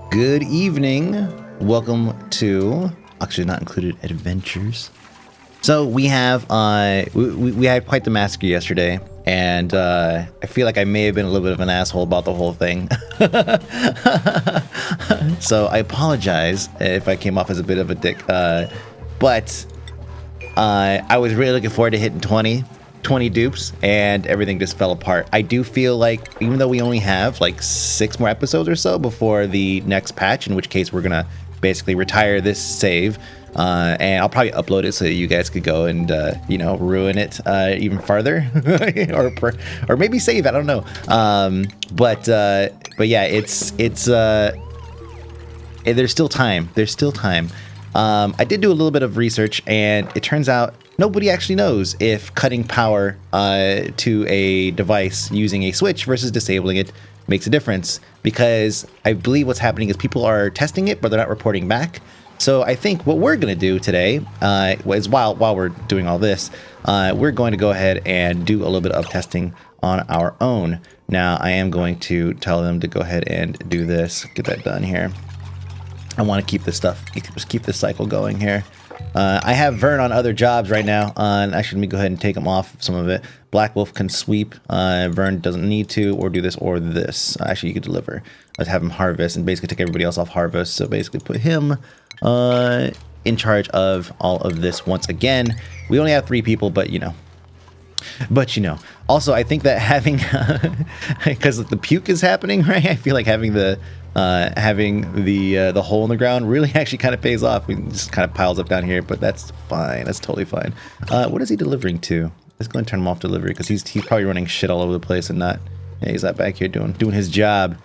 Good evening. Welcome to actually not included adventures. So we have we had quite the massacre yesterday, and I feel like I may have been a little bit of an asshole about the whole thing. So I apologize if I came off as a bit of a dick, but I was really looking forward to hitting 20 dupes, and everything just fell apart. I do feel like, even though we only have like 6 more episodes or so before the next patch, in which case we're gonna basically retire this save, and I'll probably upload it so that you guys could go and you know, ruin it even farther, or maybe save it. I don't know. But yeah, it's there's still time. There's still time. I did do a little bit of research, and it turns out nobody actually knows if cutting power to a device using a switch versus disabling it makes a difference, because I believe what's happening is people are testing it, but they're not reporting back. So I think what we're going to do today is, while we're doing all this, we're going to go ahead and do a little bit of testing on our own. Now, I am going to tell them to go ahead and do this, get that done here. I want to keep this stuff, just keep this cycle going here. I have Vern on other jobs right now. Actually, let me go ahead and take him off some of it. Black Wolf can sweep. Vern doesn't need to, or do this or this. Actually, you could deliver. Let's have him harvest and basically take everybody else off harvest. So basically put him in charge of all of this once again. We only have 3 people, but you know. Also, I think that having, because the puke is happening, right? I feel like having the hole in the ground really actually kind of pays off. It just kind of piles up down here, but that's fine. That's totally fine. What is he delivering to? Let's go and turn him off delivery, because he's probably running shit all over the place and not. Yeah, he's not back here doing his job.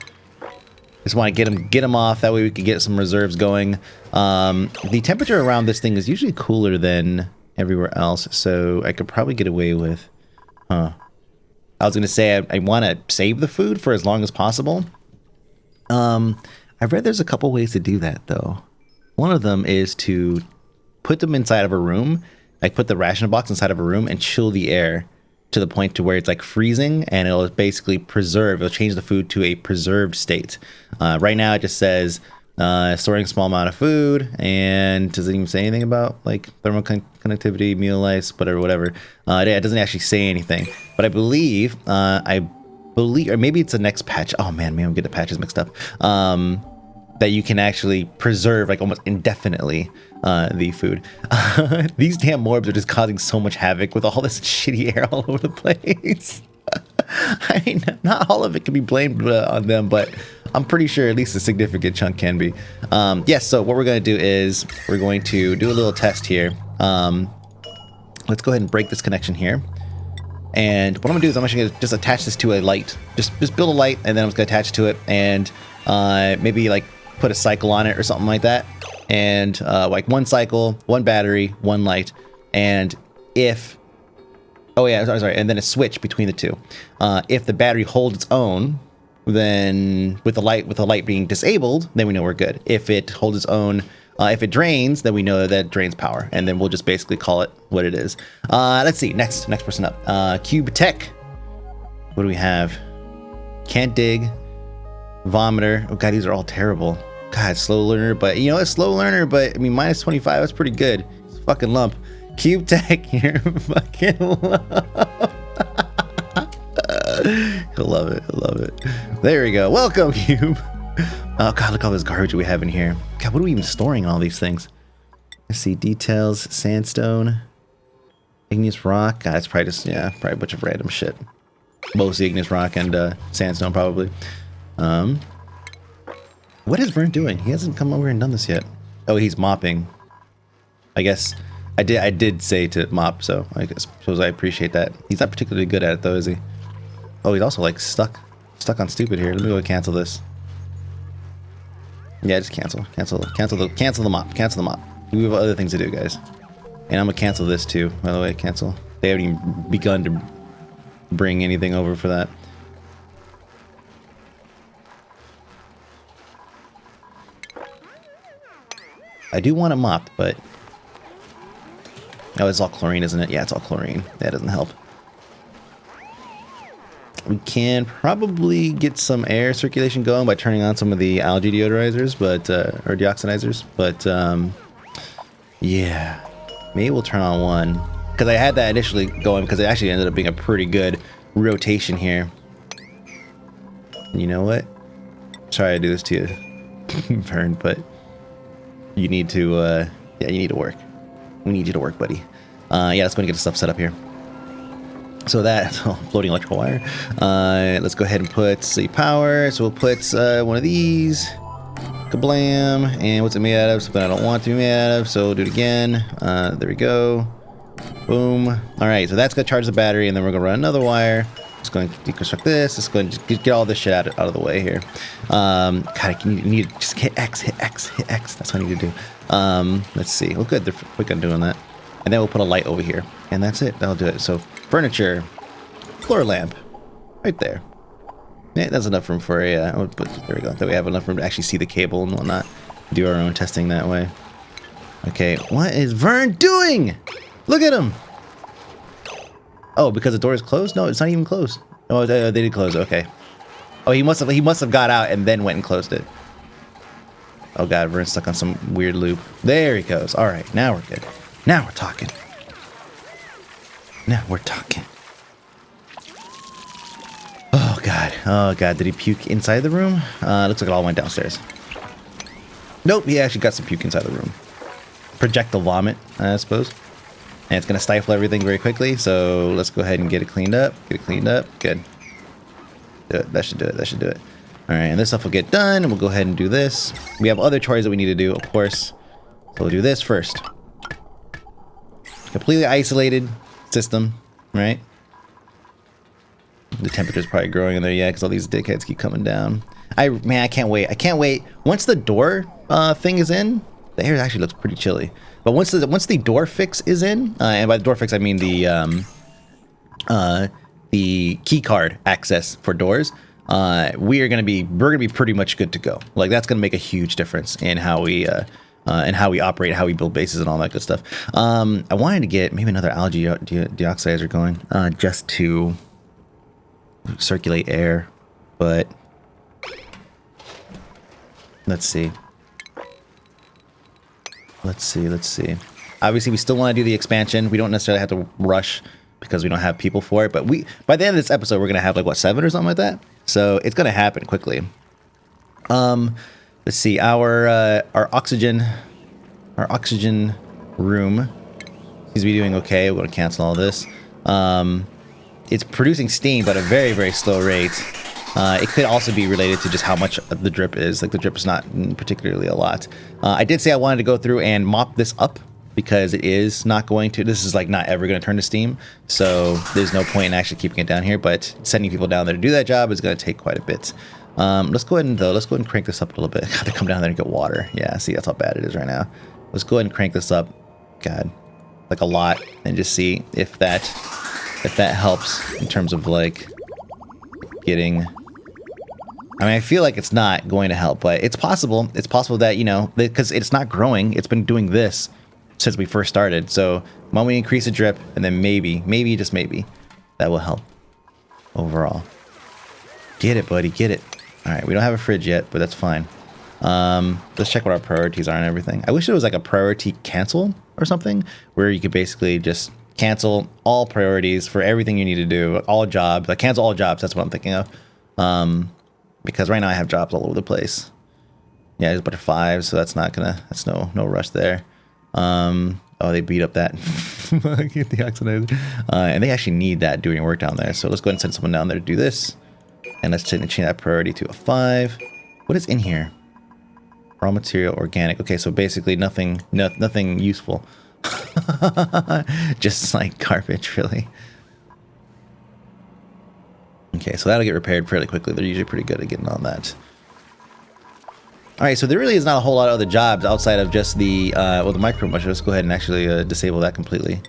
Just want to get him off. That way we could get some reserves going. The temperature around this thing is usually cooler than everywhere else, so I could probably get away with. I was gonna say I want to save the food for as long as possible. I've read there's a couple ways to do that, though. One of them is to put them inside of a room, like put the ration box inside of a room and chill the air to the point to where it's like freezing, and it'll basically it'll change the food to a preserved state. Right now it just says storing a small amount of food, and does it even say anything about like thermal conductivity, meal ice, whatever. It doesn't actually say anything, but I believe, or maybe it's the next patch. Oh man, maybe I'm getting the patches mixed up. That you can actually preserve like almost indefinitely the food. These damn morbs are just causing so much havoc with all this shitty air all over the place. I mean, not all of it can be blamed on them, but I'm pretty sure at least a significant chunk can be. Yes, so what we're going to do is we're going to do a little test here. Let's go ahead and break this connection here. And what I'm gonna do is I'm actually gonna just attach this to a light. Just build a light, and then I'm just gonna attach it to it, and maybe like put a cycle on it or something like that. And like 1 cycle, 1 battery, 1 light. And if sorry, and then a switch between the 2. If the battery holds its own, then with the light being disabled, then we know we're good. If it holds its own, if it drains, then we know that drains power, and then we'll just basically call it what it is. Let's see, next person up. Cube-Tech. What do we have? Can't dig. Vomiter. Oh god, these are all terrible. God, slow learner, but you know, a slow learner, but I mean, minus 25, that's pretty good. It's a fucking lump. Cube-Tech, you're fucking lump. He'll love it. He'll love it. There we go. Welcome, Cube. Oh god, look at all this garbage we have in here. God, what are we even storing all these things? Let's see, details, sandstone, igneous rock. God, it's probably just, yeah, probably a bunch of random shit. Mostly igneous rock and sandstone, probably. What is Vern doing? He hasn't come over and done this yet. Oh, he's mopping. I guess I did say to mop, so I suppose I appreciate that. He's not particularly good at it, though, is he? Oh, he's also like stuck on stupid here. Let me go cancel this. Yeah, just cancel the mop. We have other things to do, guys. And I'm gonna cancel this too, by the way. Cancel. They haven't even begun to bring anything over for that. I do want it mopped, but oh, it's all chlorine, isn't it? Yeah, it's all chlorine. That doesn't help. We can probably get some air circulation going by turning on some of the algae deodorizers, but or deoxinizers. But yeah, maybe we'll turn on one because I had that initially going because it actually ended up being a pretty good rotation here. You know what? Sorry to do this to you, Vern, but you need to yeah, you need to work. We need you to work, buddy. Yeah, let's go and get the stuff set up here. So that, floating electrical wire. Let's go ahead and put the power. So we'll put one of these. Kablam. And what's it made out of? Something I don't want to be made out of. So we'll do it again. There we go. Boom. All right, so that's going to charge the battery, and then we're going to run another wire. Just going to deconstruct this. Just going to get all this shit out of the way here. God, you need to just hit X, hit X, hit X. That's what I need to do. Let's see. Well, good. They're quick on doing that. And then we'll put a light over here. And that's it. That'll do it. So furniture, floor lamp, right there. Yeah, that's enough room for a, there we go. That we have enough room to actually see the cable and whatnot. Do our own testing that way. Okay, what is Vern doing? Look at him. Oh, because the door is closed? No, it's not even closed. Oh, they did close it. Okay. Oh, he must have got out and then went and closed it. Oh God, Vern's stuck on some weird loop. There he goes. All right, now we're good. Now we're talking. Now we're talking. Oh God. Oh God. Did he puke inside the room? Looks like it all went downstairs. Nope. He actually got some puke inside the room. Projectile vomit, I suppose. And it's going to stifle everything very quickly. So let's go ahead and get it cleaned up. Get it cleaned up. Good. Do it. That should do it. That should do it. All right. And this stuff will get done. And we'll go ahead and do this. We have other chores that we need to do, of course. So we'll do this first. Completely isolated system, right? The temperature's probably growing in there, yeah, because all these dickheads keep coming down. Man, I can't wait. I can't wait. Once the door thing is in, the air actually looks pretty chilly. But once the door fix is in, and by the door fix I mean the key card access for doors, we're gonna be pretty much good to go. Like that's gonna make a huge difference in how we operate, how we build bases, and all that good stuff. I wanted to get maybe another algae deoxidizer going, just to circulate air, but let's see. Obviously, we still want to do the expansion. We don't necessarily have to rush because we don't have people for it, but by the end of this episode, we're gonna have like what, 7 or something like that. So it's gonna happen quickly. Let's see, our oxygen room seems to be doing okay. We're going to cancel all this. It's producing steam, but at a very, very slow rate. It could also be related to just how much the drip is. Like the drip is not particularly a lot. I did say I wanted to go through and mop this up because it is not going to. This is like not ever going to turn to steam. So there's no point in actually keeping it down here. But sending people down there to do that job is going to take quite a bit. Let's go ahead and crank this up a little bit. Gotta come down there and get water. Yeah, see, that's how bad it is right now. Let's go ahead and crank this up. God, like a lot, and just see if that helps in terms of like getting. I mean, I feel like it's not going to help, but it's possible. It's possible that, you know, because it's not growing. It's been doing this since we first started. So why don't we increase the drip, and then maybe, just maybe, that will help overall. Get it, buddy, get it. All right, we don't have a fridge yet, but that's fine. Let's check what our priorities are and everything. I wish there was like a priority cancel or something where you could basically just cancel all priorities for everything you need to do, all jobs. Like cancel all jobs. That's what I'm thinking of. Because right now I have jobs all over the place. Yeah, there's a bunch of 5s, so that's no rush there. Oh, they beat up that deoxinizer. And they actually need that doing work down there. So let's go ahead and send someone down there to do this. And let's change that priority to a 5. What is in here? Raw material, organic. Okay, so basically nothing useful. Just like garbage, really. Okay, so that'll get repaired fairly quickly. They're usually pretty good at getting on that. All right, so there really is not a whole lot of other jobs outside of just the the micro musher. Let's go ahead and actually disable that completely.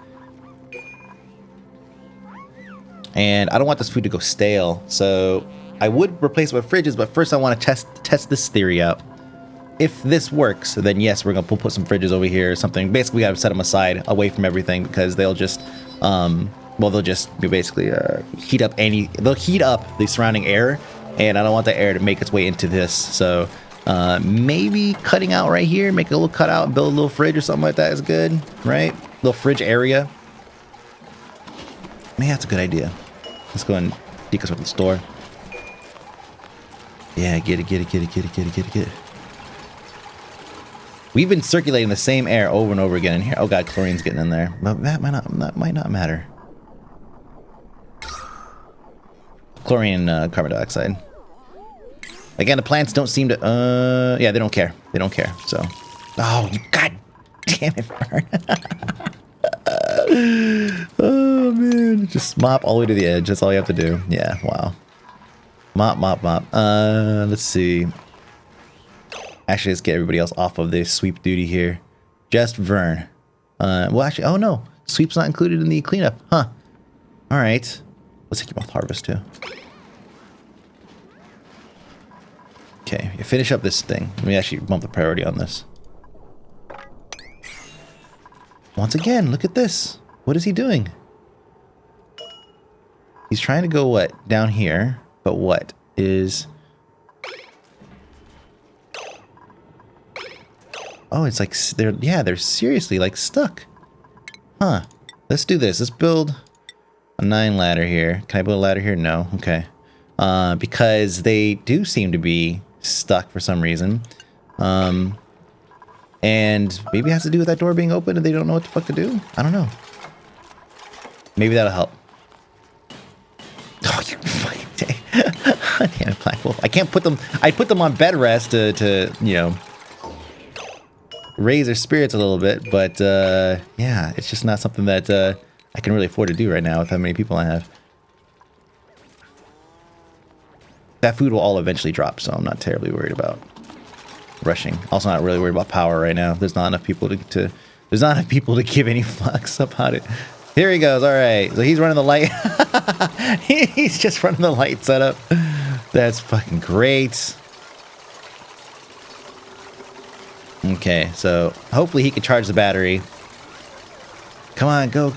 And I don't want this food to go stale, so I would replace it with fridges, but first I want to test this theory out. If this works, then yes, we're gonna put some fridges over here or something. Basically, we gotta set them aside away from everything because they'll just well, they'll just basically heat up the surrounding air, and I don't want the air to make its way into this. So maybe cutting out right here, make a little cutout and build a little fridge or something like that is good, right? Little fridge area. Man, that's a good idea. Let's go and deconstruct the store. Yeah, get it. We've been circulating the same air over and over again in here. Oh god, chlorine's getting in there. But that might not matter. Chlorine and carbon dioxide. Again, the plants don't seem to yeah, they don't care. They don't care. So oh god damn it, Vern. Oh man. Just mop all the way to the edge. That's all you have to do. Yeah, wow. Mop. Let's see. Actually, let's get everybody else off of this sweep duty here. Just Vern. Well, actually, oh no. Sweep's not included in the cleanup. Huh. Alright. Let's take you off harvest too. Okay, you finish up this thing. Let me actually bump the priority on this. Once again, look at this. What is he doing? He's trying to go what? Down here. But what is... Oh, it's like they're seriously like stuck. Huh. Let's do this. Let's build a 9 ladder here. Can I build a ladder here? No. Okay. Because they do seem to be stuck for some reason. And maybe it has to do with that door being open and they don't know what the fuck to do. I don't know. Maybe that'll help. Oh, you fucking day. Damn it, Black Wolf. I can't put them. I put them on bed rest to you know, raise their spirits a little bit, but yeah, it's just not something that I can really afford to do right now with how many people I have. That food will all eventually drop, so I'm not terribly worried about rushing. Also, not really worried about power right now. There's not enough people to there's not enough people to give any flux about it. Here he goes. All right, so he's running the light. He's just running the light setup. That's fucking great. Okay, so hopefully he can charge the battery. Come on, go.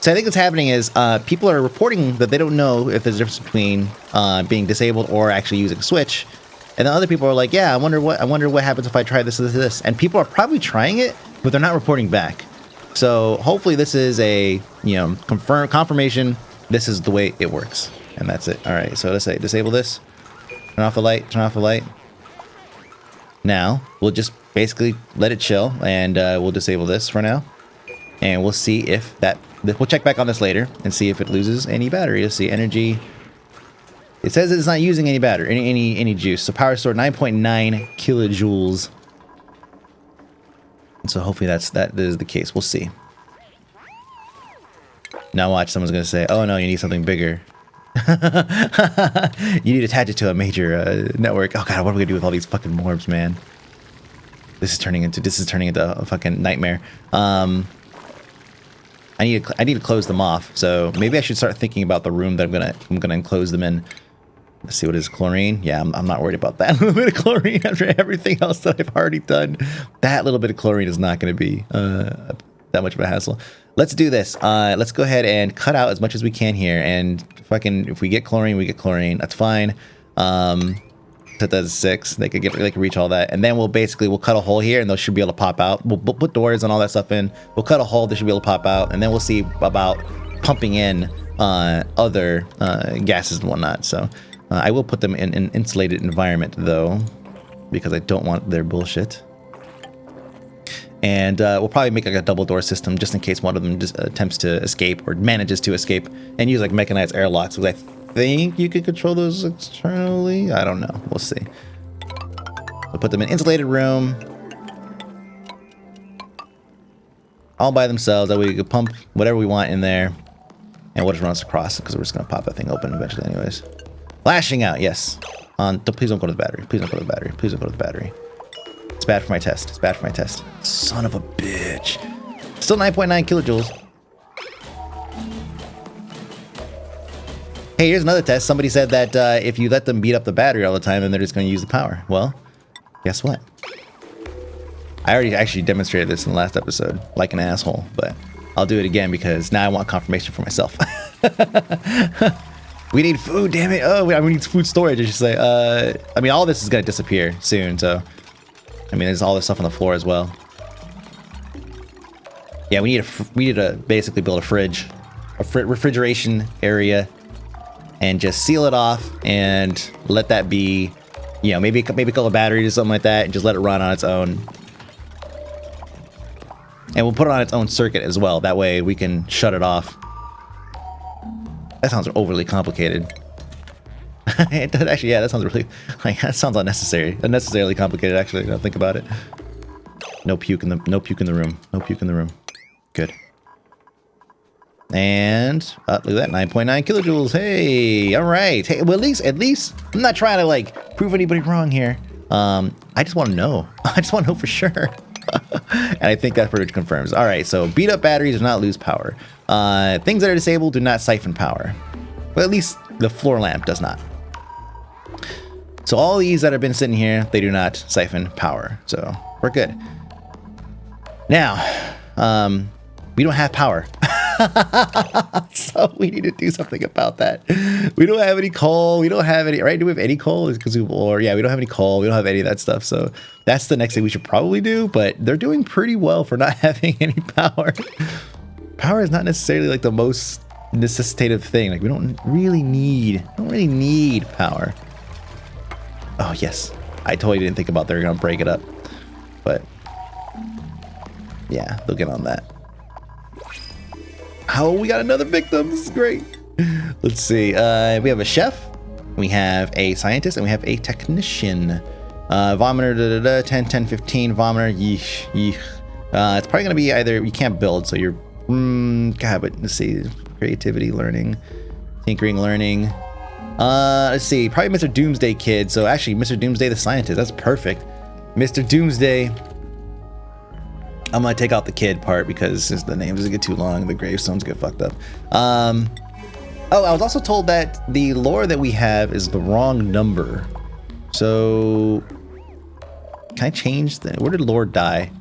So I think what's happening is people are reporting that they don't know if there's a difference between being disabled or actually using a switch. And then other people are like, yeah, I wonder what happens if I try this. And people are probably trying it, but they're not reporting back. So hopefully this is a, you know, confirmation. This is the way it works. And that's it. All right, so let's say disable this. Turn off the light. Now, we'll just basically let it chill, and we'll disable this for now. And we'll see if that... We'll check back on this later and see if it loses any battery. Let's see, energy... It says it's not using any battery, any juice. So power stored 9.9 kilojoules. And so hopefully that is the case. We'll see. Now watch, someone's going to say, oh no, you need something bigger. You need to attach it to a major network. Oh god, what are we gonna do with all these fucking morbs, man? This is turning into a fucking nightmare. I need to close them off. So maybe I should start thinking about the room that I'm gonna enclose them in. Let's see, what is chlorine? Yeah, I'm not worried about that. A little bit of chlorine after everything else that I've already done. That little bit of chlorine is not going to be that much of a hassle. Let's do this. Let's go ahead and cut out as much as we can here. And fucking, if we get chlorine, we get chlorine. That's fine. Set that as 6. They can reach all that. And then we'll cut a hole here, and those should be able to pop out. We'll put doors and all that stuff in. We'll cut a hole. They should be able to pop out. And then we'll see about pumping in other gases and whatnot. So I will put them in an insulated environment, though, because I don't want their bullshit. And we'll probably make like a double door system just in case one of them just attempts to escape or manages to escape, and use like mechanized airlocks, because I think you could control those externally. I don't know. We'll see. We'll put them in insulated room, all by themselves. That way we can pump whatever we want in there, and we'll just run us across because we're just gonna pop that thing open eventually, anyways. Flashing out, yes. Please don't go to the battery. Please don't go to the battery. Please don't go to the battery. It's bad for my test. It's bad for my test. Son of a bitch. Still 9.9 kilojoules. Hey, here's another test. Somebody said that if you let them beat up the battery all the time, then they're just going to use the power. Well, guess what? I already actually demonstrated this in the last episode, like an asshole, but I'll do it again because now I want confirmation for myself. We need food, damn it. Oh, we need food storage. I should say. I mean, all this is gonna disappear soon. So, I mean, there's all this stuff on the floor as well. Yeah, we need to basically build a fridge, refrigeration area, and just seal it off and let that be, you know, maybe a couple of batteries or something like that, and just let it run on its own. And we'll put it on its own circuit as well. That way we can shut it off. That sounds overly complicated. It does actually, yeah, that sounds really, like, that sounds unnecessarily complicated. Actually, now think about it. No puke in the room. No puke in the room. Good. And look at that, 9.9 kilojoules. Hey, all right. Hey, well, at least I'm not trying to like prove anybody wrong here. I just want to know. I just want to know for sure. And I think that pretty much confirms. All right, so beat up batteries do not lose power. Things that are disabled do not siphon power. Well, at least the floor lamp does not. So all these that have been sitting here, they do not siphon power. So we're good. Now, we don't have power. So we need to do something about that. We don't have any coal. We don't have any, right? Do we have any coal? Or yeah, we don't have any coal. We don't have any of that stuff. So that's the next thing we should probably do, but they're doing pretty well for not having any power. Power is not necessarily like the most necessitative thing. Like we don't really need power. Oh yes. I totally didn't think about they're gonna break it up. But yeah, they'll get on that. Oh, we got another victim. This is great. Let's see. We have a chef, we have a scientist, and we have a technician. Vomiter, 10, 10, 15. Vomiter, yeesh, yeesh. It's probably going to be either, you can't build, so you're, God, but let's see. Creativity, learning, tinkering, learning. Let's see. Probably Mr. Doomsday Kid. So actually, Mr. Doomsday the scientist. That's perfect. Mr. Doomsday. I'm gonna take out the kid part because the names get too long, the gravestones get fucked up. Oh, I was also told that the lore that we have is the wrong number. So can I change that? Where did lore die?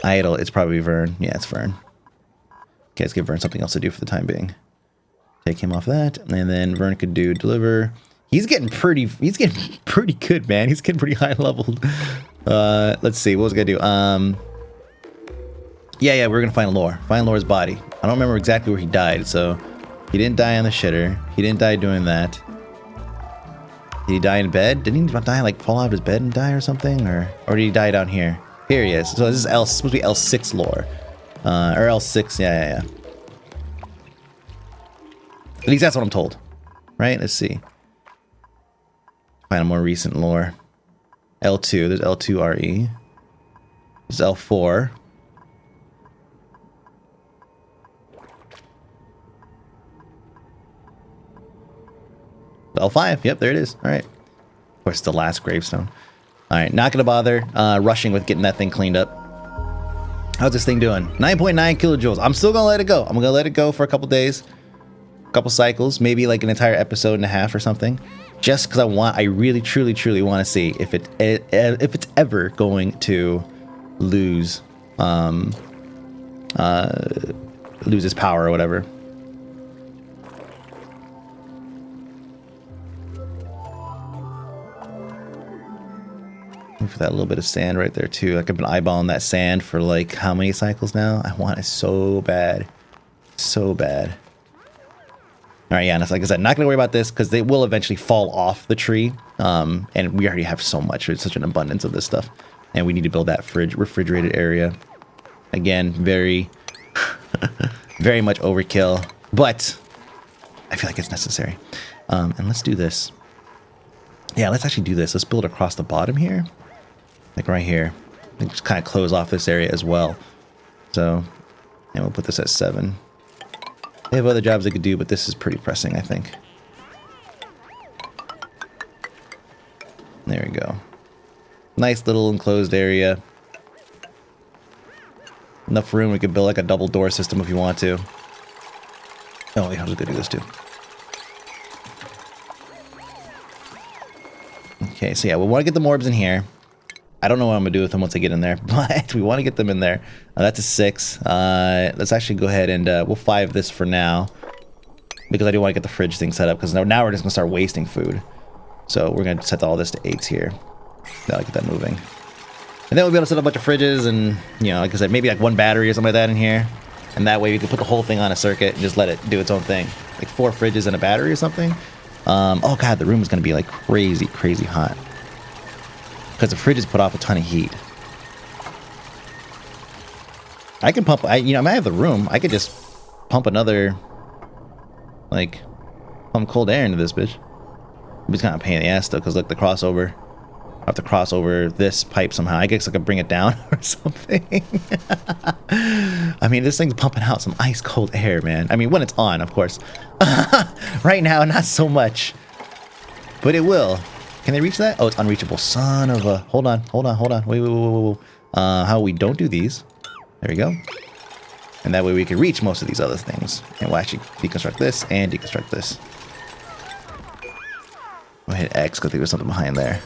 Idle, it's probably Vern. Yeah, it's Vern. Okay, let's give Vern something else to do for the time being. Take him off that, and then Vern could do deliver. He's getting pretty good, man. He's getting pretty high leveled. Let's see, what was I gonna do? Yeah, we're gonna find Lore. Find Lore's body. I don't remember exactly where he died, so he didn't die on the shitter. He didn't die doing that. Did he die in bed? Didn't he die, like, fall out of his bed and die or something? Or did he die down here? Here he is. So this is supposed to be L6 Lore. Or L6, yeah. At least that's what I'm told. Right? Let's see. Find a more recent Lore. L2, there's L2RE. There's L4. L5, yep, there it is. All right. Of course, the last gravestone. All right, not gonna bother rushing with getting that thing cleaned up. How's this thing doing? 9.9 kilojoules. I'm still gonna let it go. I'm gonna let it go for a couple days, a couple cycles, maybe like an entire episode and a half or something. Just because I really, truly want to see if it's ever going to lose its power or whatever. For that little bit of sand right there too. Like I've been eyeballing that sand for like how many cycles now? I want it so bad, so bad. All right, yeah, and like I said, not gonna worry about this because they will eventually fall off the tree. And we already have so much. There's such an abundance of this stuff, and we need to build that refrigerated area. Again, very, very much overkill, but I feel like it's necessary. And let's do this. Yeah, let's actually do this. Let's build across the bottom here, like right here, and just kind of close off this area as well. So, and we'll put this at 7. They have other jobs they could do, but this is pretty pressing, I think. There we go. Nice little enclosed area. Enough room we could build like a double door system if you want to. Oh, yeah, I was gonna do this too. Okay, so yeah, we want to get the morbs in here. I don't know what I'm gonna do with them once I get in there, but we want to get them in there. That's a 6. Let's actually go ahead and we'll 5 this for now, because I do want to get the fridge thing set up, because now we're just gonna start wasting food. So we're gonna set all this to 8s here. That'll get that moving, and then we'll be able to set up a bunch of fridges, and you know, like I said, maybe like 1 battery or something like that in here, and that way we can put the whole thing on a circuit and just let it do its own thing, like 4 fridges and a battery or something. Oh god, the room is gonna be like crazy hot, because the fridges put off a ton of heat. I can pump, I might have the room. I could just pump another, like, pump cold air into this bitch. It's kind of a pain in the ass though, because look, the crossover. I have to cross over this pipe somehow. I guess I could bring it down or something. I mean, this thing's pumping out some ice cold air, man. I mean, when it's on, of course. Right now, not so much. But it will. Can they reach that? Oh, it's unreachable. Son of a... Hold on. Wait. How we don't do these. There we go. And that way we can reach most of these other things. And we'll actually deconstruct this and deconstruct this. We'll hit X because there was something behind there.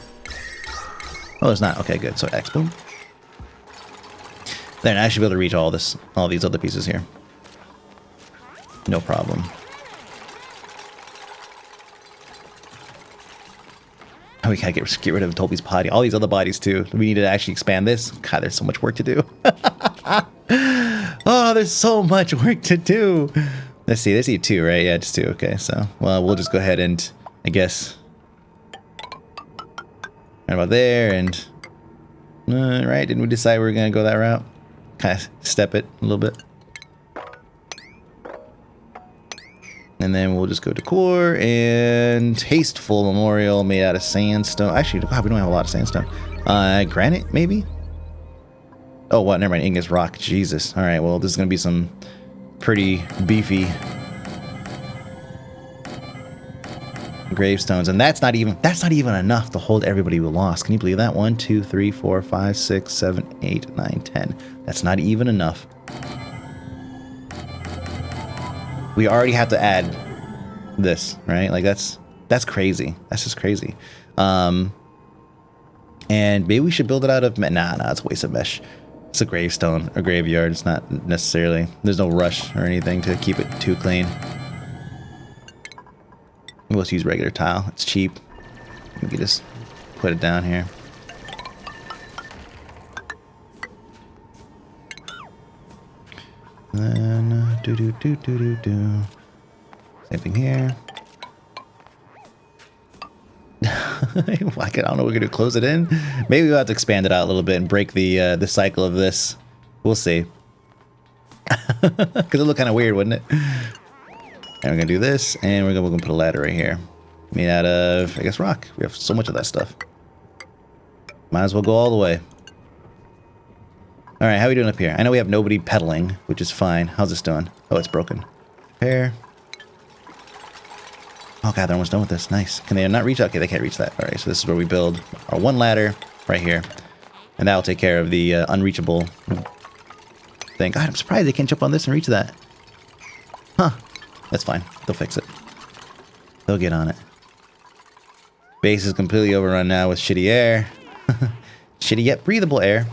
Oh, there's not. Okay, good. So X, boom. Then I should be able to reach all these other pieces here. No problem. Oh, we gotta get rid of Toby's body. All these other bodies too. We need to actually expand this. God, there's so much work to do. Oh, there's so much work to do. Let's see. They see 2, right? Yeah, just 2. Okay, so well, we'll just go ahead and I guess right about there, and right? Didn't we decide we were gonna go that route? Kind of step it a little bit. And then we'll just go to core and tasteful memorial made out of sandstone. Actually, wow, we don't have a lot of sandstone. Granite, maybe? Oh, what? Never mind. Igneous rock. Jesus. All right. Well, this is gonna be some pretty beefy gravestones, and that's not even enough to hold everybody we lost. Can you believe that? 1, 2, 3, 4, 5, 6, 7, 8, 9, 10. That's not even enough. We already have to add this, right? Like that's crazy. That's just crazy. And maybe we should build it out of nah, it's a waste of mesh. It's a gravestone, a graveyard. It's not necessarily, there's no rush or anything to keep it too clean. We'll just use regular tile. It's cheap. We can just put it down here. Then do. Same thing here. I don't know. We're gonna close it in. Maybe we'll have to expand it out a little bit and break the cycle of this. We'll see. Because it look kind of weird, wouldn't it? And we're gonna do this, and we're gonna put a ladder right here, made out of, I guess, rock. We have so much of that stuff. Might as well go all the way. All right, how are we doing up here? I know we have nobody pedaling, which is fine. How's this doing? Oh, it's broken. Repair. Oh god, they're almost done with this. Nice. Can they not reach? Okay, they can't reach that. All right, so this is where we build our 1 ladder right here, and that'll take care of the unreachable thing. God, I'm surprised they can't jump on this and reach that. Huh. That's fine. They'll fix it. They'll get on it. Base is completely overrun now with shitty air. Shitty yet breathable air.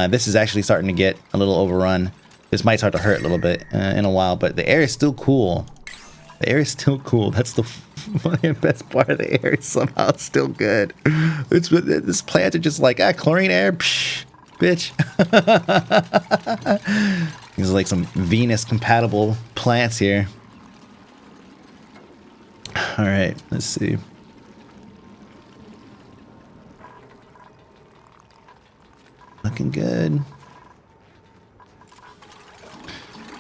This is actually starting to get a little overrun. This might start to hurt a little bit in a while, but the air is still cool. The air is still cool. That's the best part of the air. Is somehow still good. This plants are just like, chlorine air? Psh, bitch. These are like some Venus-compatible plants here. All right, let's see. Looking good.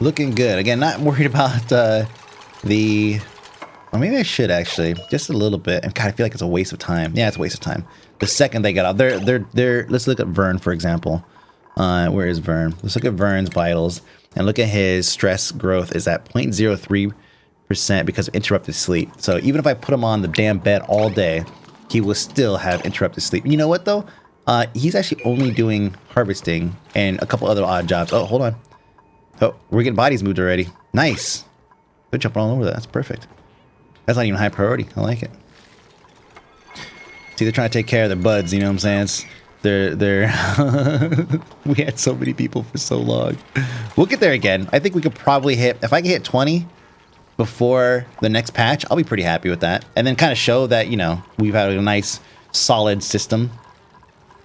Looking good. Again, not worried about the... Or maybe I should actually. Just a little bit. And God, I feel like it's a waste of time. Yeah, it's a waste of time. The second they get out, they're. Let's look at Vern, for example. Where is Vern? Let's look at Vern's vitals and look at his stress growth is at 0.03% because of interrupted sleep. So even if I put him on the damn bed all day, he will still have interrupted sleep. You know what though? He's actually only doing harvesting and a couple other odd jobs. Oh, hold on. Oh, we're getting bodies moved already. Nice. They're jumping all over that. That's perfect. That's not even high priority. I like it. See, they're trying to take care of their buds, you know what I'm saying? They're we had so many people for so long. We'll get there again. I think we could probably hit, if I can hit 20 before the next patch, I'll be pretty happy with that. And then kind of show that, you know, we've had a nice solid system.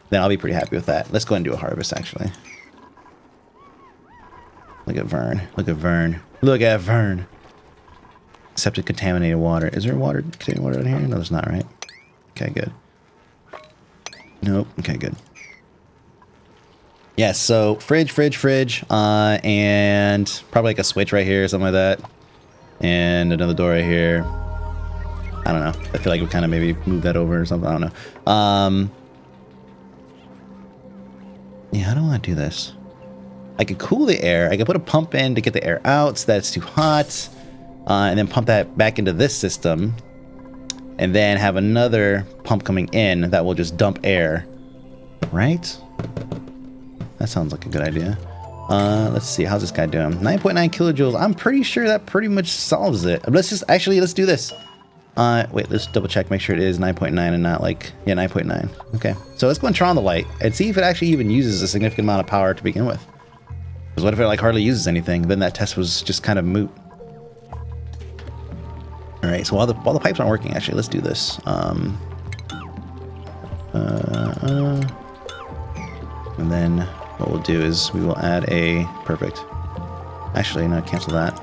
Then I'll be pretty happy with that. Let's go ahead and do a harvest, actually. Look at Vern. Look at Vern. Look at Vern. Septic contaminated water. Is there water, contaminated water down here? No, there's not, right? Okay, good. Nope. Okay, good. Yeah, so fridge, and probably like a switch right here, something like that. And another door right here. I don't know. I feel like we kind of maybe move that over or something. I don't know. Yeah, I don't want to do this. I could cool the air. I could put a pump in to get the air out so that it's too hot. And then pump that back into this system. And then have another pump coming in that will just dump air. Right? That sounds like a good idea. Let's see. How's this guy doing? 9.9 kilojoules. I'm pretty sure that pretty much solves it. Let's just... Actually, let's do this. Wait, let's double check. Make sure it is 9.9 and not like... Yeah, 9.9. Okay. So let's go and turn on the light. And see if it actually even uses a significant amount of power to begin with. Because what if it like hardly uses anything? Then that test was just kind of moot. Alright, so while the pipes aren't working, actually, let's do this. And then what we'll do is we will add a... Perfect. Actually, no, cancel that.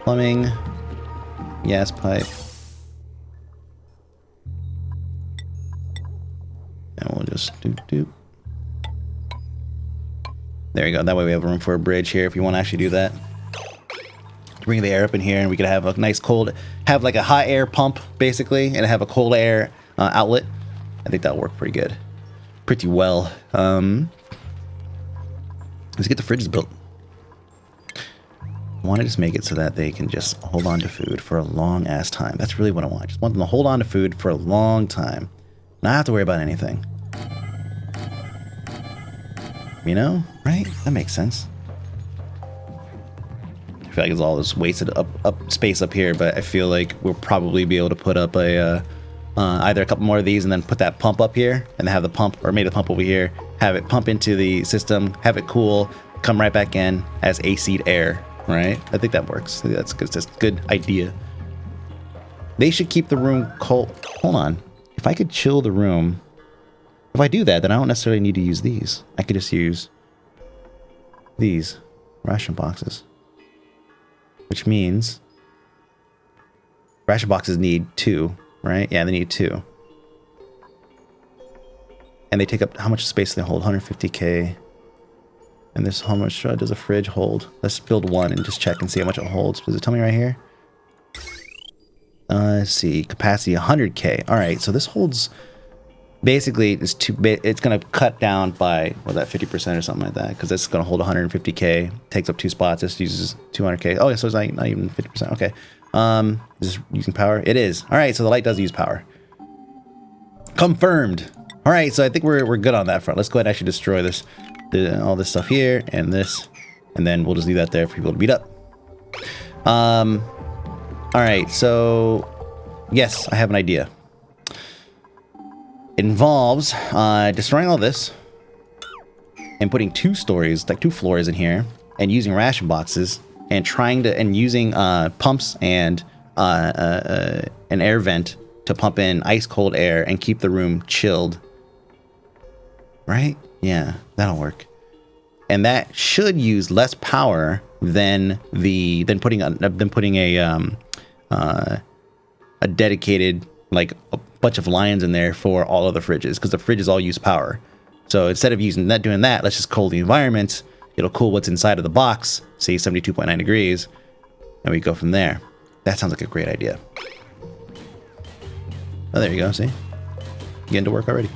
Plumbing. Gas pipe. And we'll just doop. There you go. That way we have room for a bridge here if you want to actually do that. Bring the air up in here and we could have a nice cold, have like a hot air pump basically, and have a cold air outlet. I think that'll work pretty good, pretty well. Let's get the fridges built. I want to just make it so that they can just hold on to food for a long ass time. That's really what I want. I just want them to hold on to food for a long time, not have to worry about anything. You know, right? That makes sense. I feel like it's all this wasted up space up here, but I feel like we'll probably be able to put up a either a couple more of these and then put that pump up here and have the pump, or maybe the pump over here, have it pump into the system, have it cool, come right back in as AC'd air, right? I think that works. I think that's good. That's a good idea. They should keep the room cold. Hold on. If I could chill the room, if I do that, then I don't necessarily need to use these. I could just use these ration boxes. Which means ration boxes need 2, right? Yeah, they need 2. And they take up, how much space do they hold? 150k. And this, how much does a fridge hold? Let's build one and just check and see how much it holds. Does it tell me right here? Let's see, capacity 100k. All right, so this holds, basically it's going to cut down by, what, that 50% or something like that, because it's going to hold 150k, takes up 2 spots. This uses 200k. Oh, yeah, so it's not even 50%. Okay. Is this using power? It is. All right, so the light does use power. Confirmed. All right, so I think we're good on that front. Let's go ahead and actually destroy this, all this stuff here and this, and then we'll just leave that there for people to beat up. All right, so yes, I have an idea. It involves destroying all this and putting 2 stories, like 2 floors in here, and using ration boxes and using pumps and an air vent to pump in ice cold air and keep the room chilled. Right? Yeah, that'll work. And that should use less power than putting a dedicated, like, a bunch of lions in there for all of the fridges, because the fridges all use power. So instead of doing that, let's just cool the environment. It'll cool what's inside of the box, say 72.9 degrees, and we go from there. That sounds like a great idea. Oh, there you go, see? Getting to work already.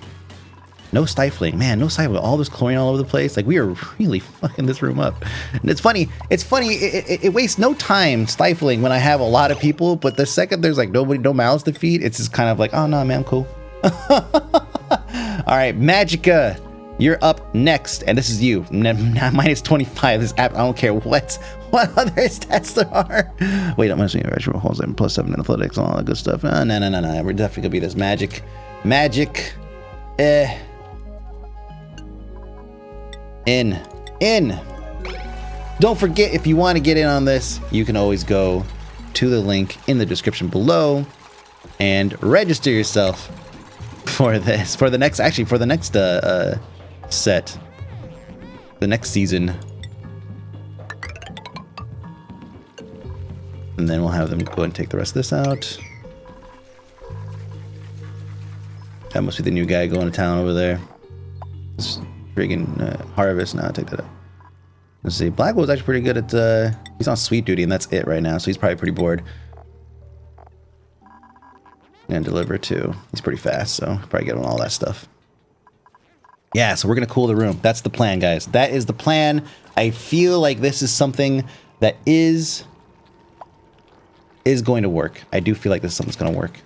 No stifling. Man, no stifling. All this chlorine all over the place. Like, we are really fucking this room up. And it's funny. It wastes no time stifling when I have a lot of people, but the second there's like no mouths to feed, it's just kind of like, oh no, man, I'm cool. All right, Magica, you're up next, and this is you. Minus 25. This app, I don't care what other stats there are. Wait, I'm must be virtual holds and +7 in athletics and all that good stuff. No. We're definitely gonna be this Magic In. Don't forget, if you want to get in on this, you can always go to the link in the description below and register yourself for this, for the next set, the next season. And then we'll have them go and take the rest of this out. That must be the new guy going to town over there. This friggin' harvest. Now take that out. Let's see. Blackwell's actually pretty good at, he's on sweet duty and that's it right now. So he's probably pretty bored. And deliver too. He's pretty fast, so probably get on all that stuff. Yeah, so we're going to cool the room. That's the plan, guys. That is the plan. I feel like this is something that is going to work. I do feel like this is something that's going to work.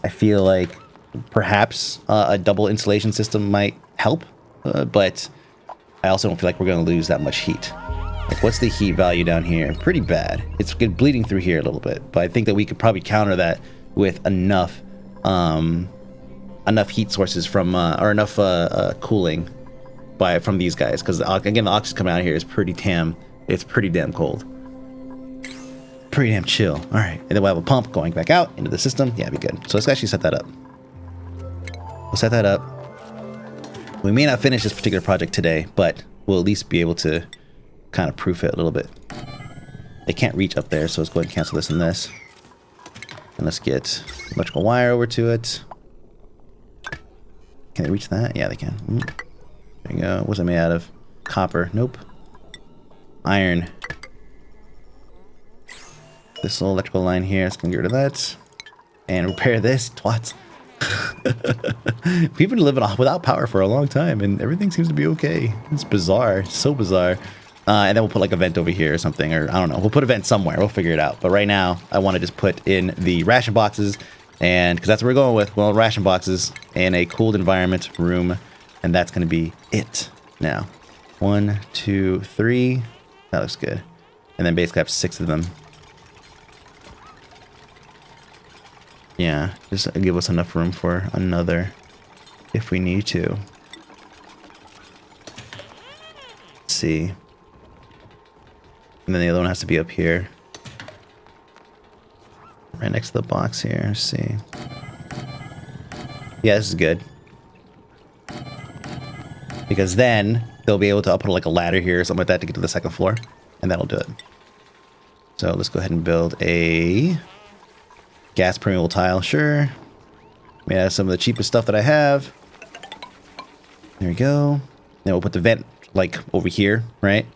I feel like perhaps a double insulation system might help, but I also don't feel like we're going to lose that much heat. Like, what's the heat value down here? Pretty bad. It's bleeding through here a little bit, but I think that we could probably counter that with enough heat sources from or enough cooling from these guys, because again the oxygen coming out of here is pretty damn cold, pretty damn chill. All right, and then we'll have a pump going back out into the system. Yeah, be good. So let's actually set that up. We'll set that up. We may not finish this particular project today, but we'll at least be able to kind of proof it a little bit. They can't reach up there, so let's go ahead and cancel this and this. And let's get electrical wire over to it. Can they reach that? Yeah, they can. There you go. What's it made out of? Copper. Nope. Iron. This little electrical line here. Let's get rid of that. And repair this. Twats. We've been living without power for a long time, and everything seems to be okay. It's bizarre. So bizarre. And then we'll put like a vent over here or something, or I don't know. We'll put a vent somewhere. We'll figure it out. But right now, I want to just put in the ration boxes, and because that's what we're going with. Well, ration boxes in a cooled environment room, and that's going to be it. Now, 1, 2, 3. That looks good. And then basically I have 6 of them. Yeah, just give us enough room for another if we need to. Let's see. And then the other one has to be up here. Right next to the box here. Let's see. Yeah, this is good. Because then they'll be able to put like a ladder here or something like that to get to the second floor. And that'll do it. So let's go ahead and build a gas permeable tile. Sure. Made out of some of the cheapest stuff that I have. There we go. Then we'll put the vent like over here, right?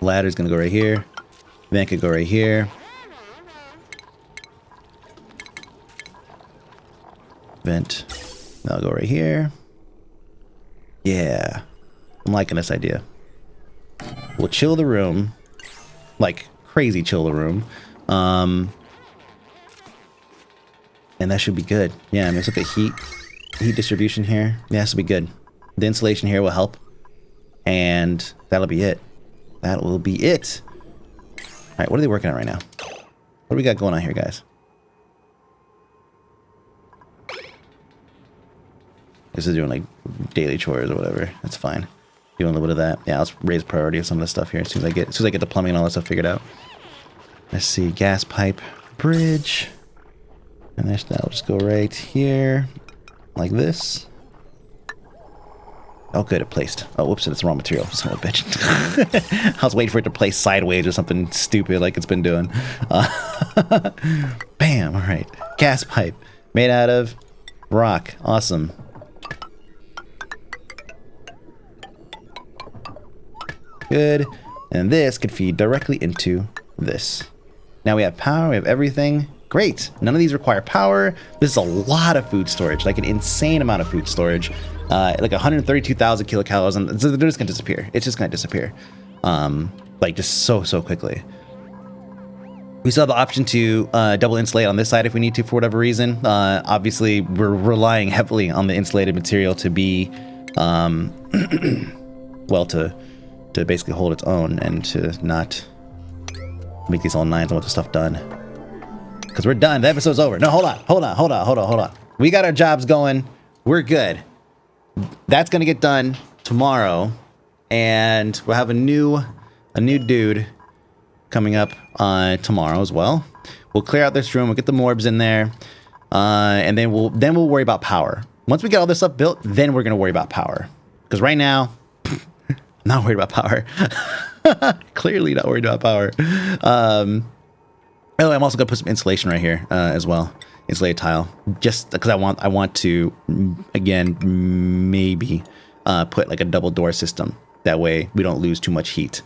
Ladder's gonna go right here. Vent could go right here. Vent. That'll go right here. Yeah. I'm liking this idea. We'll chill the room. Like, crazy chill the room. And that should be good. Yeah, I mean, let's look at heat distribution here. Yeah, this will be good. The insulation here will help. And that'll be it. That will be it. All right, what are they working on right now? What do we got going on here, guys? This is doing like daily chores or whatever. That's fine. Doing a little bit of that. Yeah, let's raise priority of some of this stuff here as soon as I get the plumbing and all that stuff figured out. Let's see, gas pipe bridge. And that'll just go right here. Like this. Oh, good, it placed. Oh, whoops, it's the wrong material. Son of a bitch. I was waiting for it to place sideways or something stupid like it's been doing. Bam, all right. Gas pipe. Made out of rock. Awesome. Good. And this could feed directly into this. Now we have power, we have everything. Great. None of these require power. This is a lot of food storage, like an insane amount of food storage. Like 132,000 kilocalories, and they're just gonna disappear. It's just gonna disappear. Like just so quickly. We still have the option to double insulate on this side if we need to for whatever reason. Obviously, we're relying heavily on the insulated material to be, well, to basically hold its own and to not make these all nines and want the stuff done. Because we're done. The episode's over. No, hold on. We got our jobs going. We're good. That's gonna get done tomorrow, and we'll have a new dude coming up tomorrow as well. We'll clear out this room. We'll get the morbs in there, and then we'll worry about power. Once we get all this stuff built, then we're gonna worry about power. Because right now, I'm not worried about power. Clearly not worried about power. Oh, I'm also gonna put some insulation right here as well. Insulated tile, just because I want to again maybe put like a double door system. That way we don't lose too much heat.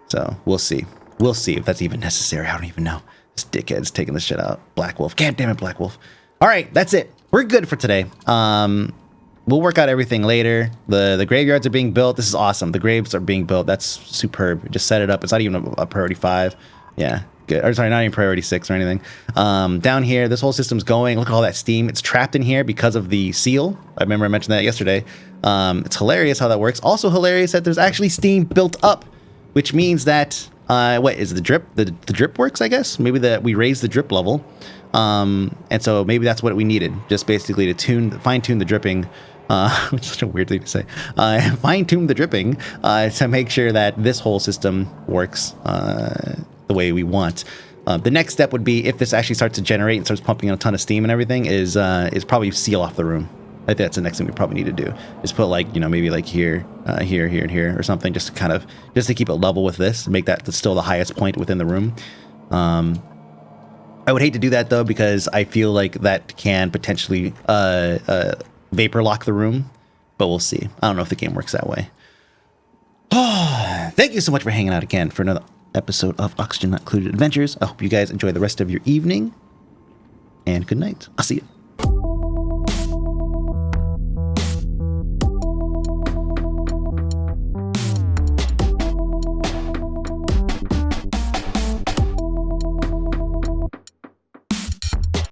So we'll see if that's even necessary. I don't even know. This dickhead's taking this shit out. Black Wolf, god damn it, Black Wolf. All right, that's it. We're good for today. We'll work out everything later. The graveyards are being built. This is awesome. The graves are being built. That's superb. Just set it up. It's not even a priority 5. Yeah. Good. Or sorry, not even priority 6 or anything. Down here, this whole system's going. Look at all that steam. It's trapped in here because of the seal. I remember I mentioned that yesterday. It's hilarious how that works. Also hilarious that there's actually steam built up, which means that what is the drip? The drip works, I guess. Maybe we raised the drip level, and so maybe that's what we needed. Just basically to fine tune the dripping. Which is such a weird thing to say. Fine tune the dripping to make sure that this whole system works the way we want. The next step would be, if this actually starts to generate and starts pumping a ton of steam and everything, is probably seal off the room. I think that's the next thing we probably need to do. Is put like, maybe like here, here, and here, or something, just to keep it level with this, make that still the highest point within the room. I would hate to do that though, because I feel like that can potentially vapor lock the room, but we'll see. I don't know if the game works that way. Thank you so much for hanging out again for another episode of Oxygen Not Included Adventures. I hope you guys enjoy the rest of your evening, and good night. I'll see you.